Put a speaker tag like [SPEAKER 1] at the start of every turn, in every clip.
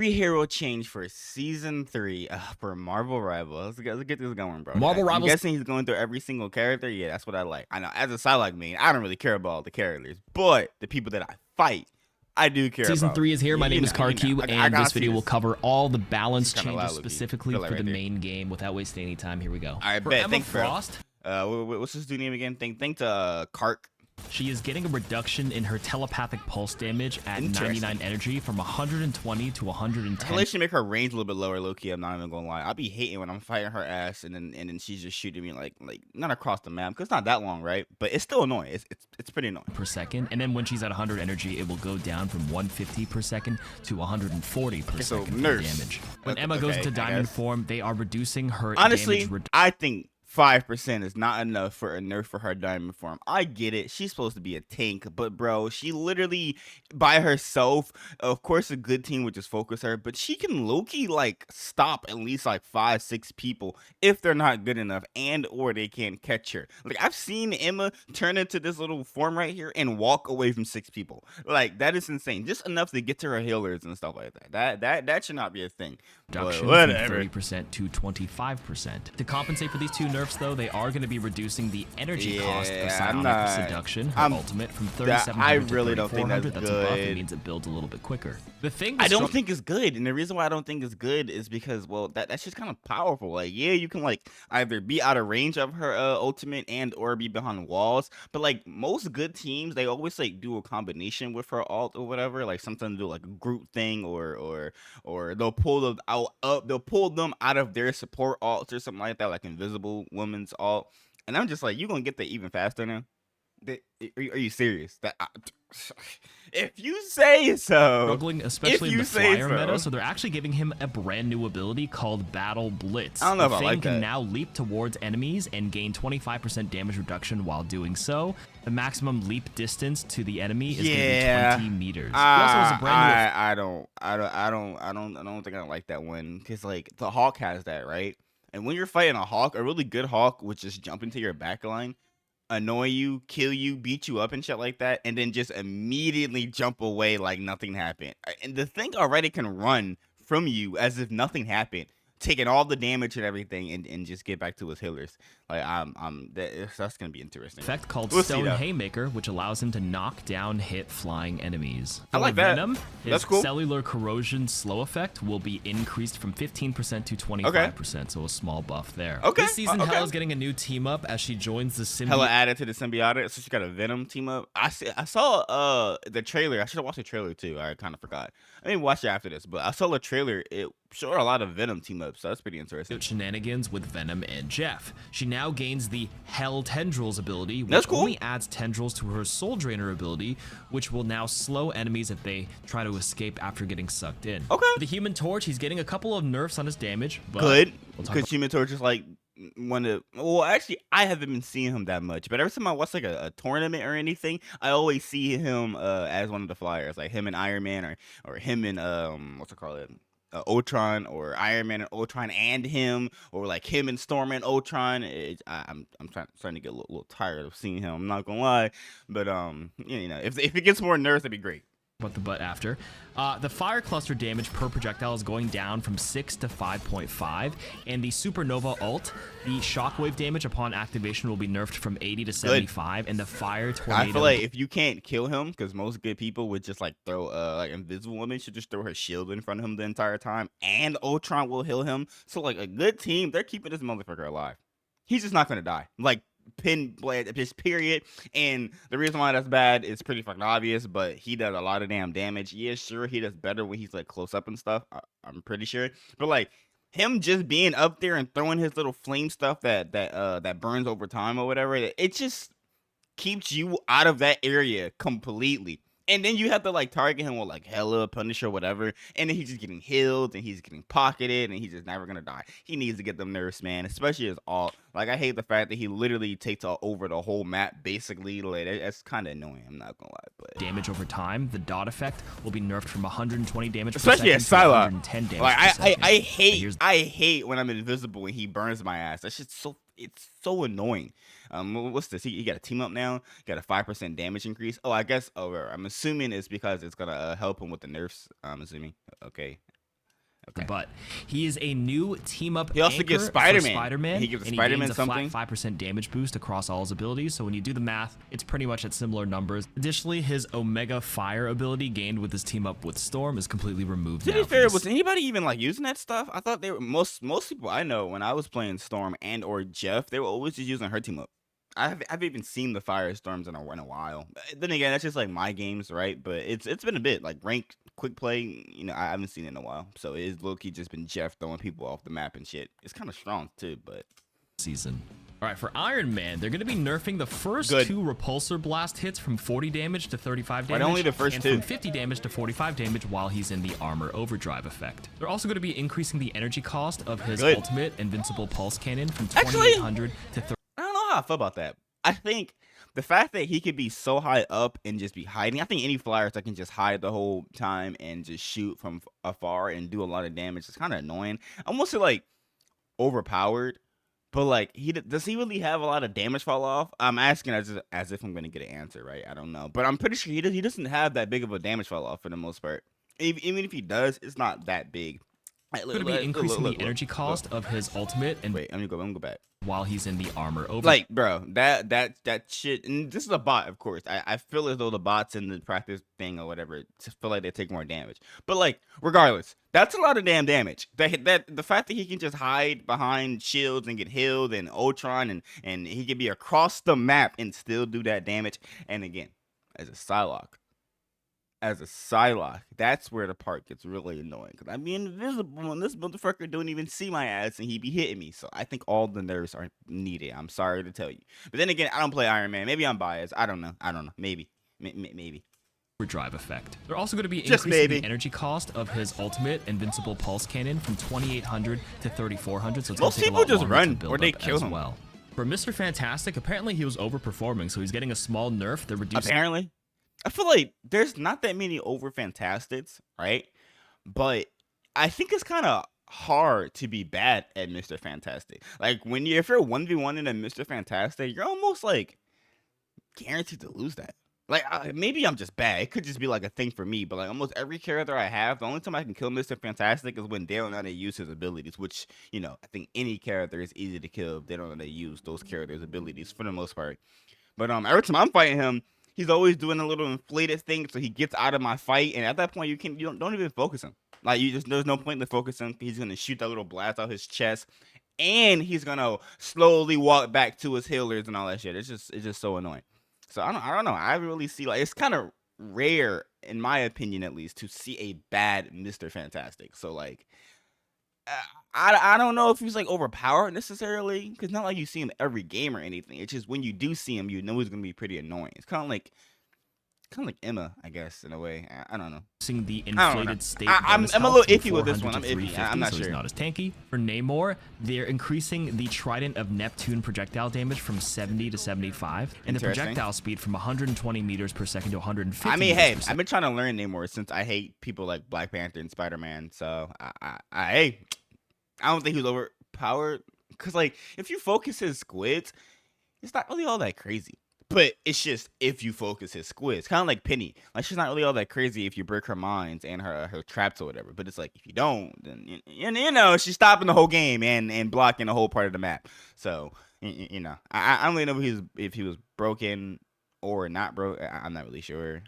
[SPEAKER 1] Free hero change for season 3 for Marvel Rivals. Let's get this going, bro.
[SPEAKER 2] Marvel
[SPEAKER 1] I'm
[SPEAKER 2] Rivals.
[SPEAKER 1] guessing he's going through every single character. Yeah, that's what I like. I know as a Psylocke main, I don't really care about all the characters, but the people that I fight, I do care
[SPEAKER 2] Season
[SPEAKER 1] about.
[SPEAKER 2] 3 is here. My name is CarQ, and this video will cover all the balance changes specifically for the main game. Without wasting any time, here we go.
[SPEAKER 1] All right,
[SPEAKER 2] for
[SPEAKER 1] bet.
[SPEAKER 2] Emma
[SPEAKER 1] Thanks,
[SPEAKER 2] Frost.
[SPEAKER 1] What's this dude name again? Think to Kark.
[SPEAKER 2] She is getting a reduction in her telepathic pulse damage at 99 energy from 120 to 110.
[SPEAKER 1] They should make her range a little bit lower, low-key. I'm not even gonna lie. I'll be hating when I'm fighting her ass and then she's just shooting me like not across the map, because it's not that long, right? But it's still annoying. It's pretty annoying.
[SPEAKER 2] Per second, and then when she's at 100 energy, it will go down from 150 per second to 140 per second damage. When Emma goes into diamond form, they are reducing her
[SPEAKER 1] damage. I think 5% is not enough for a nerf for her diamond form. I get it. She's supposed to be a tank, but bro, she literally by herself, of course a good team would just focus her, but she can low-key like stop at least like 5-6 people if they're not good enough and or they can't catch her. Like I've seen Emma turn into this little form right here and walk away from 6 people. Like that is insane. Just enough to get to her healers and stuff like that. That should not be a thing.
[SPEAKER 2] Reduction from 30% to 25%. To compensate for these two nerfs, though, they are going to be reducing the energy cost of Psionic Seduction, her ultimate, from 3,700 to 3,400. That's a buff. It means it builds a little bit quicker. The thing
[SPEAKER 1] I don't think it's good, and the reason why I don't think it's good is because, well, that's just kind of powerful. Like, yeah, you can like either be out of range of her ultimate and or be behind walls, but like most good teams, they always like do a combination with her ult or whatever. Like sometimes do like a group thing, or they'll pull them out of their support ults or something like that, like Invisible Woman's ult. And I'm just like, you gonna get there even faster now? Are you serious? If you say so.
[SPEAKER 2] Struggling, especially in the flyer meta, so they're actually giving him a brand new ability called Battle Blitz.
[SPEAKER 1] I don't know if I like that.
[SPEAKER 2] The thing can now leap towards enemies and gain 25% damage reduction while doing so. The maximum leap distance to the enemy is going to be 20 meters.
[SPEAKER 1] I don't think I like that one, because like the Hawk has that, right? And when you're fighting a Hawk, a really good Hawk would just jump into your backline, annoy you, kill you, beat you up and shit like that, and then just immediately jump away like nothing happened. And the thing already can run from you as if nothing happened, taking all the damage and everything, and just get back to his healers. Like that's gonna be interesting.
[SPEAKER 2] Effect called Stone Haymaker, which allows him to knock down hit flying enemies.
[SPEAKER 1] I like that.
[SPEAKER 2] Venom,
[SPEAKER 1] that's cool.
[SPEAKER 2] Cellular corrosion slow effect will be increased from 15% to 25%, so a small buff there.
[SPEAKER 1] Okay.
[SPEAKER 2] This season, Hella's getting a new team up as she joins the symbiote.
[SPEAKER 1] Hella added to the symbiotic, so she got a Venom team up. I saw the trailer. I should have watched the trailer too. I kind of forgot. I didn't watch it after this, but I saw the trailer. It showed a lot of Venom team ups, so that's pretty interesting.
[SPEAKER 2] Shenanigans with Venom and Jeff. She now gains the Hell Tendrils ability, which
[SPEAKER 1] that's cool.
[SPEAKER 2] only adds tendrils to her Soul Drainer ability, which will now slow enemies if they try to escape after getting sucked in.
[SPEAKER 1] Okay.
[SPEAKER 2] The Human Torch, he's getting a couple of nerfs on his damage, but
[SPEAKER 1] good, because Human Torch is like one of, well, actually I haven't been seeing him that much, but every time I watch like a tournament or anything, I always see him as one of the flyers, like him and Iron Man, or him and what's it called, Ultron, or Iron Man and Ultron and him, or like him and Storm and Ultron. I'm starting to get a little tired of seeing him, I'm not gonna lie, but you know, if it gets more nerfs, that'd be great.
[SPEAKER 2] But the butt after. The fire cluster damage per projectile is going down from 6 to 5.5, and the Supernova ult, the shockwave damage upon activation will be nerfed from 80 to 75, and the fire tornado.
[SPEAKER 1] I feel like if you can't kill him, because most good people would just like throw like Invisible Woman should just throw her shield in front of him the entire time, and Ultron will heal him. So like a good team, they're keeping this motherfucker alive. He's just not gonna die. Like just period. And the reason why that's bad is pretty fucking obvious, but he does a lot of damn damage. Yeah, sure, he does better when he's like close up and stuff, I'm pretty sure, but like him just being up there and throwing his little flame stuff that burns over time or whatever, it just keeps you out of that area completely. And then you have to like target him with like Hella, Punisher, or whatever, and then he's just getting healed and he's getting pocketed and he's just never gonna die. He needs to get them nerfs, man, especially his ult. Like I hate the fact that he literally takes over the whole map basically. Like that's kind of annoying, I'm not gonna lie. But
[SPEAKER 2] damage over time, the dot effect will be nerfed from 120 damage
[SPEAKER 1] especially
[SPEAKER 2] per second
[SPEAKER 1] at
[SPEAKER 2] to
[SPEAKER 1] Psylocke.
[SPEAKER 2] 110 damage
[SPEAKER 1] like
[SPEAKER 2] per second.
[SPEAKER 1] I hate when I'm invisible and he burns my ass. That's just it's so annoying. What's this? He got a team up now. Got a 5% damage increase. Oh, I guess. Oh, I'm assuming it's because it's gonna help him with the nerfs. I'm assuming. Okay. Okay.
[SPEAKER 2] But he is a new team-up
[SPEAKER 1] He also
[SPEAKER 2] anchor
[SPEAKER 1] gives
[SPEAKER 2] for
[SPEAKER 1] Spider-Man.
[SPEAKER 2] Spider-Man.
[SPEAKER 1] He gives
[SPEAKER 2] and
[SPEAKER 1] Spider-Man
[SPEAKER 2] he gains a
[SPEAKER 1] something.
[SPEAKER 2] flat 5% damage boost across all his abilities. So when you do the math, it's pretty much at similar numbers. Additionally, his Omega Fire ability gained with his team-up with Storm is completely removed now.
[SPEAKER 1] To be fair, was anybody even like using that stuff? I thought they were most people I know when I was playing Storm and or Jeff, they were always just using her team-up. I've even seen the Firestorms in a while. Then again, that's just like my games, right? But it's been a bit like ranked quick play. You know, I haven't seen it in a while, so it is low-key just been Jeff throwing people off the map and shit. It's kind of strong too, but
[SPEAKER 2] season. All right, for Iron Man, they're going to be nerfing the first 2 repulsor blast hits from 40 damage to 35 damage,
[SPEAKER 1] only the first
[SPEAKER 2] and
[SPEAKER 1] 2
[SPEAKER 2] from 50 damage to 45 damage while he's in the armor overdrive effect. They're also going to be increasing the energy cost of his ultimate invincible pulse cannon from 2800 to 30.
[SPEAKER 1] I don't know how I feel about that. I think the fact that he could be so high up and just be hiding. I think any flyers that can just hide the whole time and just shoot from afar and do a lot of damage is kind of annoying. I almost feel like overpowered. But like, does he really have a lot of damage fall off? I'm asking as if I'm going to get an answer, right? I don't know, but I'm pretty sure he doesn't have that big of a damage fall off for the most part. Even if he does, it's not that big.
[SPEAKER 2] Right, going to be increasing the energy cost of his ultimate. And
[SPEAKER 1] wait, let me go back.
[SPEAKER 2] While he's in the armor over.
[SPEAKER 1] Like, bro, that shit, and this is a bot, of course. I feel as though the bots in the practice thing or whatever just feel like they take more damage. But like, regardless, that's a lot of damn damage. That the fact that he can just hide behind shields and get healed and Ultron and he can be across the map and still do that damage. And again, as a Psylocke, that's where the part gets really annoying. Because I be invisible and this motherfucker don't even see my ass and he be hitting me. So I think all the nerfs are needed. I'm sorry to tell you. But then again, I don't play Iron Man. Maybe I'm biased. I don't know. Maybe.
[SPEAKER 2] Drive effect. They're also going to be increasing the energy cost of his ultimate invincible pulse cannon from 2800 to 3400. So it's
[SPEAKER 1] most people just run or they kill him.
[SPEAKER 2] Well, for Mr. Fantastic, apparently he was overperforming, so he's getting a small nerf that reduces.
[SPEAKER 1] Apparently. I feel like there's not that many over Fantastics, right? But I think it's kind of hard to be bad at Mr. Fantastic. Like if you're 1v1 in a Mr. Fantastic, you're almost like guaranteed to lose that. Like maybe I'm just bad. It could just be like a thing for me, but like almost every character I have, the only time I can kill Mr. Fantastic is when they don't know how to use his abilities, which, you know, I think any character is easy to kill if they don't know how to use those characters' abilities for the most part. But every time I'm fighting him, he's always doing a little inflated thing, so he gets out of my fight, and at that point, you don't even focus him. Like there's no point in focusing. He's gonna shoot that little blast out his chest, and he's gonna slowly walk back to his healers and all that shit. It's just so annoying. So I don't know. I really see like it's kind of rare, in my opinion at least, to see a bad Mr. Fantastic. So like, I don't know if he's like overpowered necessarily, because not like you see him every game or anything. It's just when you do see him, you know he's gonna be pretty annoying. It's kind of like Emma, I guess, in a way. I don't know.
[SPEAKER 2] Seeing the inflated state.
[SPEAKER 1] I'm a little iffy with this one. I'm iffy. I'm not
[SPEAKER 2] so
[SPEAKER 1] sure.
[SPEAKER 2] He's not as tanky. For Namor, they're increasing the Trident of Neptune projectile damage from 70 to 75, and the projectile speed from 120 meters per second to 150.
[SPEAKER 1] I mean, hey, I've been trying to learn Namor since I hate people like Black Panther and Spider-Man. So I don't think he's overpowered, because like if you focus his squids, it's not really all that crazy. But it's just if you focus his squids, kind of like Penny. Like she's not really all that crazy if you break her mines and her traps or whatever. But it's like if you don't, then you know she's stopping the whole game and blocking the whole part of the map. So you know, I don't really know if he was broken or not broke. I'm not really sure.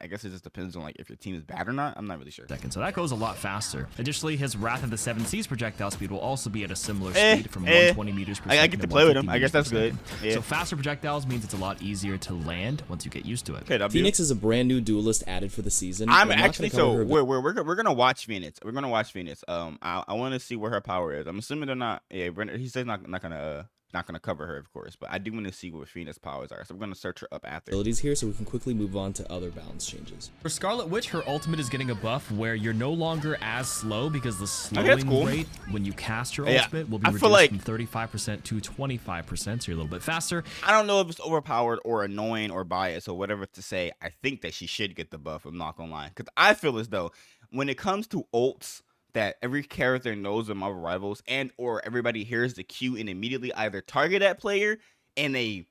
[SPEAKER 1] I guess it just depends on like if your team is bad or not. I'm not really sure.
[SPEAKER 2] So that goes a lot faster. Additionally, his Wrath of the Seven Seas projectile speed will also be at a similar speed from 120 meters per second.
[SPEAKER 1] I get to play with him. I guess that's good. Yeah.
[SPEAKER 2] So faster projectiles means it's a lot easier to land once you get used to it.
[SPEAKER 1] Okay,
[SPEAKER 3] Phoenix is a brand new duelist added for the season.
[SPEAKER 1] I'm actually we're gonna watch Phoenix. We're gonna watch Phoenix. I want to see where her power is. I'm assuming they're not. Yeah, he says not gonna cover her, of course, but I do want to see what Phoenix powers are, so we're gonna search her up after.
[SPEAKER 3] Abilities here, so we can quickly move on to other balance changes.
[SPEAKER 2] For Scarlet Witch, her ultimate is getting a buff where you're no longer as slow, because the slowing rate when you cast your ultimate will be reduced from 35% to 25%, so you're a little bit faster.
[SPEAKER 1] I don't know if it's overpowered or annoying or biased or whatever to say. I think that she should get the buff. I'm not gonna lie, because I feel as though when it comes to ults that every character knows of Marvel Rivals, and or everybody hears the cue and immediately either target that player and they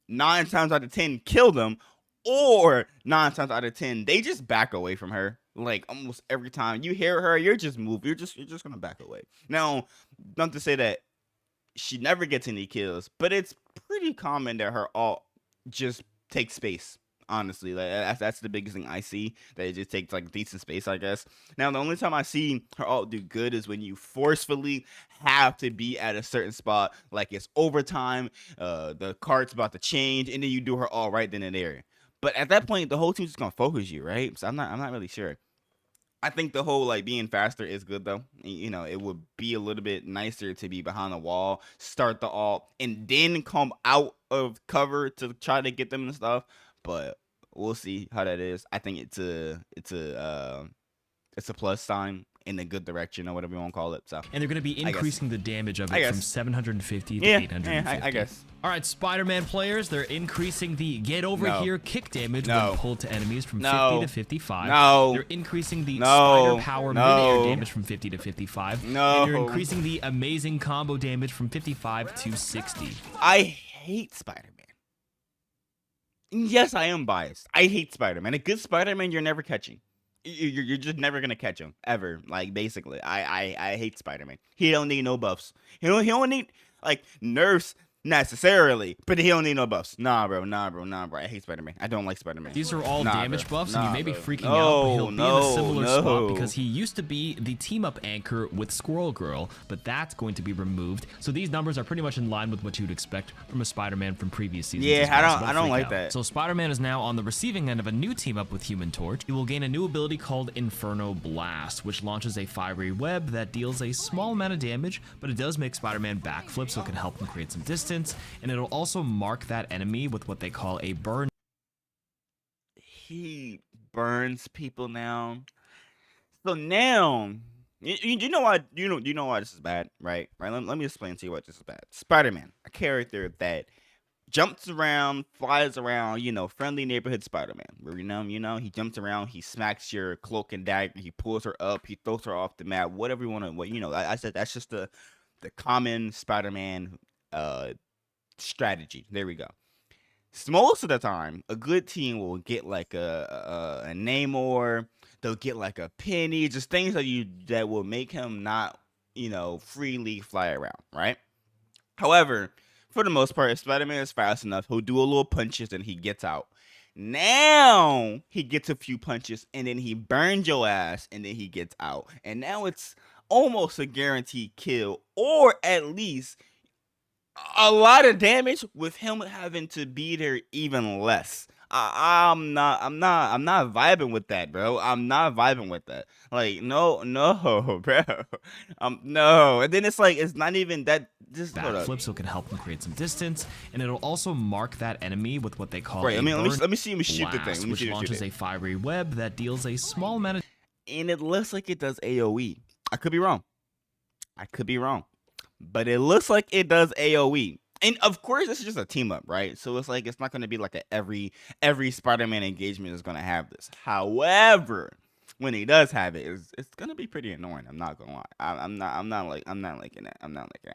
[SPEAKER 1] 9 times out of 10 kill them, or 9 times out of 10 they just back away from her. Like almost every time you hear her, you're just gonna back away. Now, not to say that she never gets any kills, but it's pretty common that her ult just takes space. Honestly, like that's the biggest thing I see, that it just takes like decent space, I guess. Now, the only time I see her ult do good is when you forcefully have to be at a certain spot, like it's overtime, the card's about to change, and then you do her ult right then and there. But at that point, the whole team's just gonna focus you, right? So I'm not really sure. I think the whole like being faster is good though. You know, it would be a little bit nicer to be behind the wall, start the ult, and then come out of cover to try to get them and stuff. But we'll see how that is. I think it's a plus sign in a good direction, or whatever you want to call it. So,
[SPEAKER 2] and they're going to be increasing the damage of it from 750 to 850.
[SPEAKER 1] Yeah, I guess.
[SPEAKER 2] All right, Spider-Man players, they're increasing the get over here kick damage when pulled to enemies from 50 to 55. They're increasing the spider power mid-air damage from 50 to 55. And they're increasing the amazing combo damage from 55 to 60.
[SPEAKER 1] I hate Spider-Man. Yes, I am biased. I hate Spider-Man. A good Spider-Man you're never catching. You're just never gonna catch him ever. Like basically, I hate Spider-Man. He don't need no buffs. He don't need like nerfs necessarily, but he don't need no buffs. Nah, bro. I hate Spider-Man. I don't like Spider-Man.
[SPEAKER 2] These are all damage buffs, and you may be freaking out, but he'll be in a similar spot because he used to be the team-up anchor with Squirrel Girl, but that's going to be removed. So these numbers are pretty much in line with what you'd expect from a Spider-Man from previous seasons.
[SPEAKER 1] Yeah, I don't like that.
[SPEAKER 2] So Spider-Man is now on the receiving end of a new team-up with Human Torch. He will gain a new ability called Inferno Blast, which launches a fiery web that deals a small amount of damage, but it does make Spider-Man backflip, so it can help him create some distance. And it'll also mark that enemy with what they call a burn.
[SPEAKER 1] He burns people now. So now, you know why? You know why this is bad, right? Let me explain to you why this is bad. Spider-Man, a character that jumps around, flies around, friendly neighborhood Spider-Man. You know, he jumps around, he smacks your cloak and dagger, he pulls her up, he throws her off the map, whatever you want to. I said that's just the common Spider-Man strategy. There we go. Most of the time, a good team will get like a Namor. They'll get like a Penny, just things that will make him not, freely fly around, right? However, for the most part, if Spider-Man is fast enough, he'll do a little punches and he gets out. Now he gets a few punches and then he burns your ass and then he gets out. And now it's almost a guaranteed kill, or at least a lot of damage with him having to be there even less. I'm not vibing with that, bro. I'm not vibing with that. Like, no, bro. No. And then it's like, it's not even that. Just
[SPEAKER 2] backflip, so it can help him create some distance, and it'll also mark that enemy with what they call a
[SPEAKER 1] let me see him shoot the thing.
[SPEAKER 2] Which launches a fiery web that deals a small amount of.
[SPEAKER 1] And it looks like it does AOE. I could be wrong. But it looks like it does AOE. And of course, this is just a team up, right? So it's like, it's not going to be like every Spider-Man engagement is going to have this. However, when he does have it, it's going to be pretty annoying. I'm not going to lie. I'm not liking that.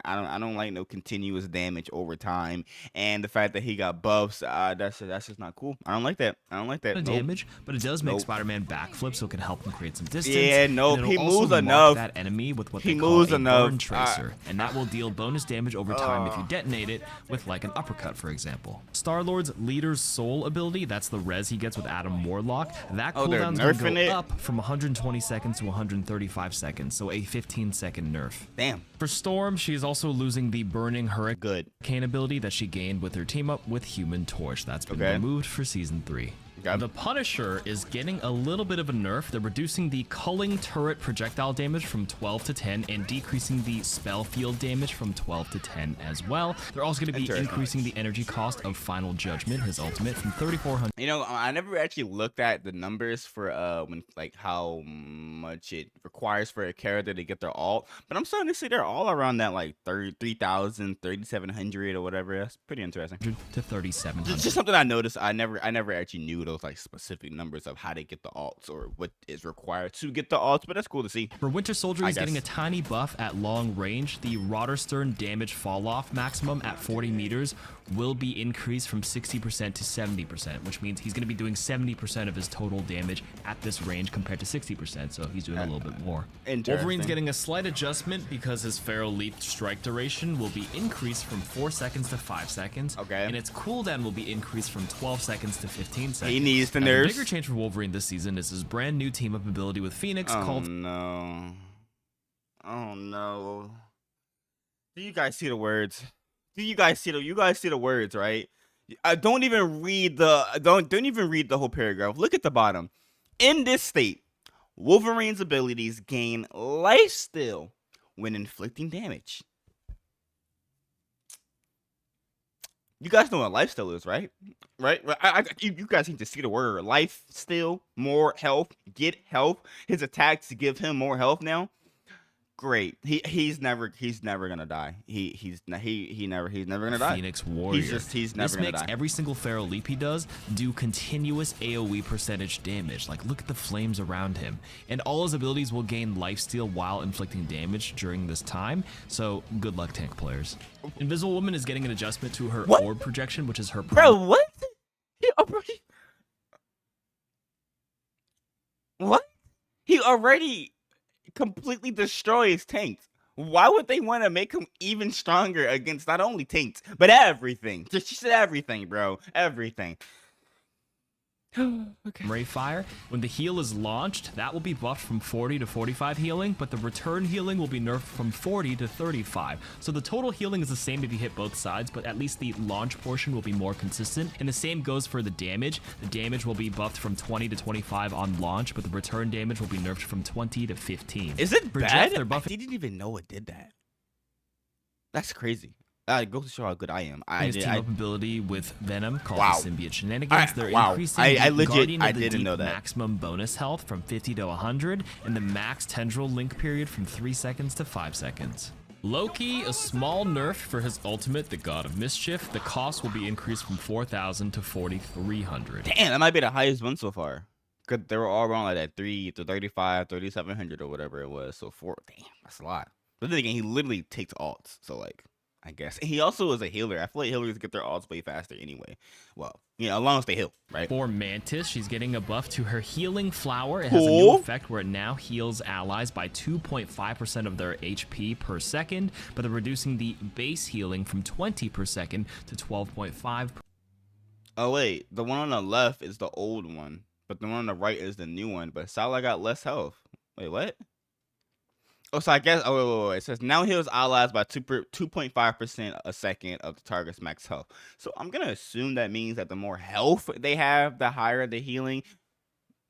[SPEAKER 1] I don't like no continuous damage over time. And the fact that he got buffs, that's just not cool. I don't like that.
[SPEAKER 2] Damage, but it does make Spider-Man backflip, so it can help him create some distance.
[SPEAKER 1] Yeah, he moves enough.
[SPEAKER 2] That enemy with what they call a burn tracer, and that will deal bonus damage over time if you detonate it with like an uppercut, for example. Star-Lord's Leader's Soul ability, that's the res he gets with Adam Warlock. That cooldown's gonna go up from 120 seconds to 135 seconds, so a 15-second nerf.
[SPEAKER 1] Damn.
[SPEAKER 2] For Storm, she is also losing the Burning Hurricane ability that she gained with her team up with Human Torch. That's been removed for Season 3. The Punisher is getting a little bit of a nerf. They're reducing the culling turret projectile damage from 12 to 10 and decreasing the spell field damage from 12 to 10 as well. They're also going to be increasing the energy cost of Final Judgment, his ultimate, from 3,400.
[SPEAKER 1] I never actually looked at the numbers for how much it requires for a character to get their ult, but I'm starting to see they're all around that like 3,000, 3,700 or whatever. That's pretty interesting.
[SPEAKER 2] To 3,700.
[SPEAKER 1] It's just something I noticed. I never actually knew those those like specific numbers of how to get the alts or what is required to get the alts, but that's cool to see.
[SPEAKER 2] For Winter Soldier, he's getting a tiny buff at long range. The Roderstern damage fall off maximum at 40 meters will be increased from 60% to 70%, which means he's going to be doing 70% of his total damage at this range compared to 60%, so he's doing a little bit more. Wolverine's getting a slight adjustment because his Feral Leap strike duration will be increased from 4 seconds to 5 seconds, and its cooldown will be increased from 12 seconds to 15 seconds.
[SPEAKER 1] He needs the nerfs.
[SPEAKER 2] The bigger change for Wolverine this season is his brand new team-up ability with Phoenix called...
[SPEAKER 1] no. Oh no. Do you guys see the words? Do you guys see the words, right? Don't even read the whole paragraph. Look at the bottom. In this state, Wolverine's abilities gain lifesteal when inflicting damage. You guys know what lifesteal is, right? Right? You guys need to see the word lifesteal. More health. Get health. His attacks give him more health now. Great. He's never gonna die. He's never gonna die.
[SPEAKER 2] Phoenix Warrior.
[SPEAKER 1] He's never gonna die.
[SPEAKER 2] This makes every single Feral Leap he does do continuous AoE percentage damage. Like, look at the flames around him. And all his abilities will gain lifesteal while inflicting damage during this time. So good luck, tank players. Invisible Woman is getting an adjustment to her orb projection, which is her
[SPEAKER 1] what? What? He already completely destroys tanks. Why would they want to make him even stronger against not only tanks but everything? Just everything, bro. Everything.
[SPEAKER 2] Okay. Ray Fire. When the heal is launched, that will be buffed from 40 to 45 healing, but the return healing will be nerfed from 40 to 35. So the total healing is the same if you hit both sides, but at least the launch portion will be more consistent. And the same goes for the damage. The damage will be buffed from 20 to 25 on launch, but the return damage will be nerfed from 20 to 15.
[SPEAKER 1] Is it bad? I didn't even know it did that. That's crazy. Go to show how good I am.
[SPEAKER 2] His team-up ability with Venom called the Symbiote Shenanigans. They're increasing
[SPEAKER 1] I didn't know that.
[SPEAKER 2] Maximum bonus health from 50 to 100, and the max tendril link period from 3 seconds to 5 seconds. Loki, a small nerf for his ultimate, the God of Mischief. The cost will be increased from 4,000 to 4,300.
[SPEAKER 1] Damn, that might be the highest one so far. Cause they were all around like that 3 to 35, 3,700 or whatever it was. So damn, that's a lot. But then again, he literally takes alts. So like, I guess. He also is a healer. I feel like healers get their alts way faster anyway. Well, you know, as long as they heal, right?
[SPEAKER 2] For Mantis, she's getting a buff to her healing flower. It has a new effect where it now heals allies by 2.5% of their HP per second, but they're reducing the base healing from 20 per second to 12.5.
[SPEAKER 1] Oh, wait. The one on the left is the old one, but the one on the right is the new one. But Salah got less health. Wait, what? Oh, so I guess, wait. It says now heals allies by 2.5% a second of the target's max health. So I'm going to assume that means that the more health they have, the higher the healing,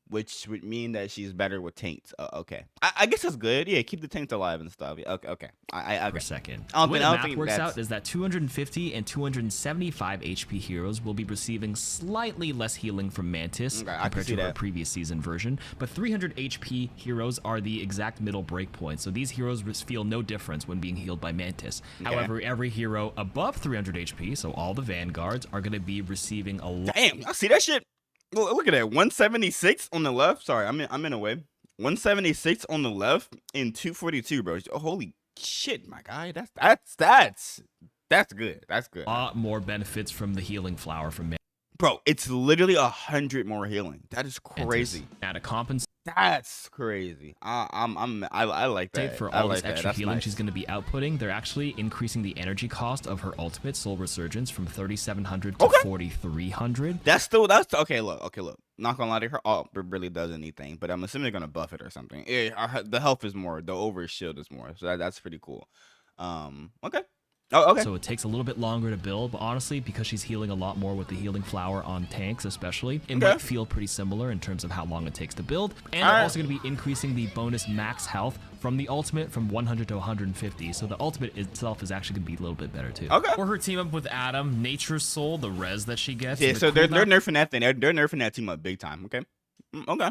[SPEAKER 1] which would mean that she's better with tanks. Okay. I guess that's good. Yeah, keep the tanks alive and stuff. Okay.
[SPEAKER 2] Per second.
[SPEAKER 1] The
[SPEAKER 2] way the math works out is that 250 and 275 HP heroes will be receiving slightly less healing from Mantis compared to her previous season version, but 300 HP heroes are the exact middle breakpoint, so these heroes feel no difference when being healed by Mantis. However, every hero above 300 HP, so all the Vanguards, are going to be receiving a lot.
[SPEAKER 1] Damn, I see that shit. Look at that, 176 on the left. Sorry, I'm in a way. 176 on the left and 242, bro. Oh, holy shit, my guy. That's good. That's good.
[SPEAKER 2] A lot more benefits from the healing flower from Mantis.
[SPEAKER 1] Bro, it's literally 100 more healing. That is crazy.
[SPEAKER 2] Now to compensate.
[SPEAKER 1] That's crazy. I like that.
[SPEAKER 2] For all this extra healing she's going to be outputting, they're actually increasing the energy cost of her ultimate Soul Resurgence from 3,700 to 4,300.
[SPEAKER 1] That's okay. Look. Not gonna lie to her, it really does anything, but I'm assuming they're gonna buff it or something. The health is more, the over shield is more, so that's pretty cool. Okay. Oh, okay.
[SPEAKER 2] So it takes a little bit longer to build, but honestly, because she's healing a lot more with the healing flower on tanks especially, it might feel pretty similar in terms of how long it takes to build. And they're also going to be increasing the bonus max health from the ultimate from 100 to 150, so the ultimate itself is actually going to be a little bit better too.
[SPEAKER 1] Okay.
[SPEAKER 2] For her team up with Adam, Nature's Soul, the res that she gets.
[SPEAKER 1] Yeah, so they're nerfing that thing. They're nerfing that team up big time, okay? Okay.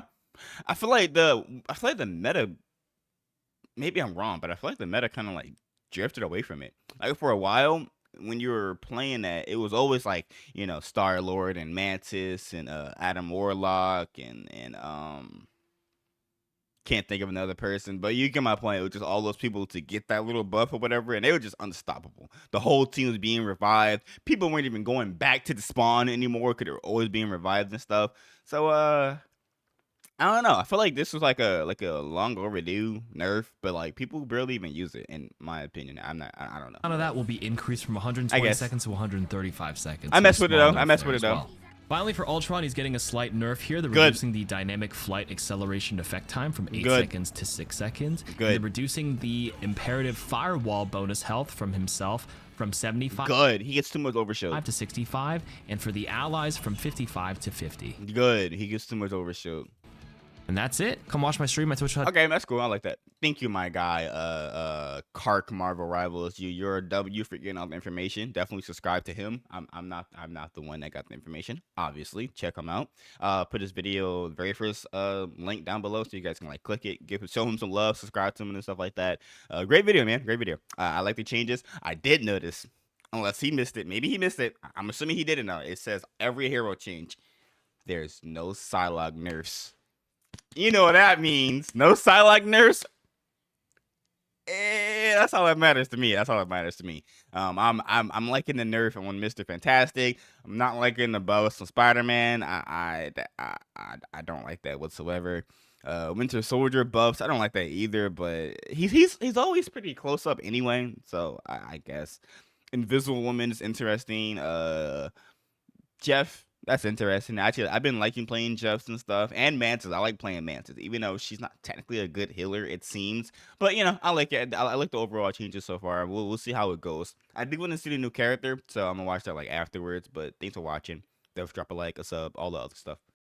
[SPEAKER 1] I feel like the meta, maybe I'm wrong, but I feel like the meta kind of like drifted away from it. Like for a while, when you were playing that, it was always like, you know, Star Lord and Mantis and Adam Warlock and can't think of another person, but you get my point. It was just all those people to get that little buff or whatever, and they were just unstoppable. The whole team was being revived. People weren't even going back to the spawn anymore because they were always being revived and stuff. So I don't know. I feel like this was like a long overdue nerf, but like people barely even use it, in my opinion. I don't know.
[SPEAKER 2] None of that will be increased from 120 seconds to 135 seconds.
[SPEAKER 1] I mess with it though. I mess with it though.
[SPEAKER 2] Finally, for Ultron, he's getting a slight nerf here. They're reducing the dynamic flight acceleration effect time from 8 seconds to 6 seconds. They're reducing the imperative firewall bonus health from himself from 75.
[SPEAKER 1] Good. He gets too much overshoot.
[SPEAKER 2] To 65, and for the allies from 55 to 50.
[SPEAKER 1] Good. He gets too much overshoot.
[SPEAKER 2] And that's it. Come watch my stream, my Twitch.
[SPEAKER 1] Okay, that's cool. I like that. Thank you, my guy. Kark Marvel Rivals. You're a W for getting all the information. Definitely subscribe to him. I'm not the one that got the information. Obviously, check him out. Put his video, the very first link down below, so you guys can like click it, show him some love, subscribe to him and stuff like that. Great video, man. Great video. I like the changes. I did notice, unless he missed it. Maybe he missed it. I'm assuming he didn't know. It says every hero change. There's no Psylocke nerfs. You know what that means. No Psylocke nerfs. That's all that matters to me. That's all that matters to me. I'm liking the nerf on Mr. Fantastic. I'm not liking the buffs on Spider-Man. I don't like that whatsoever. Winter Soldier buffs, I don't like that either, but he's always pretty close up anyway, so I guess. Invisible Woman is interesting. Jeff, that's interesting. Actually, I've been liking playing Jeffs and stuff, and Mantis. I like playing Mantis, even though she's not technically a good healer, it seems. But you know, I like it. I like the overall changes so far. We'll see how it goes. I do want to see the new character, so I'm gonna watch that like afterwards. But thanks for watching. Don't drop a like, a sub, all the other stuff.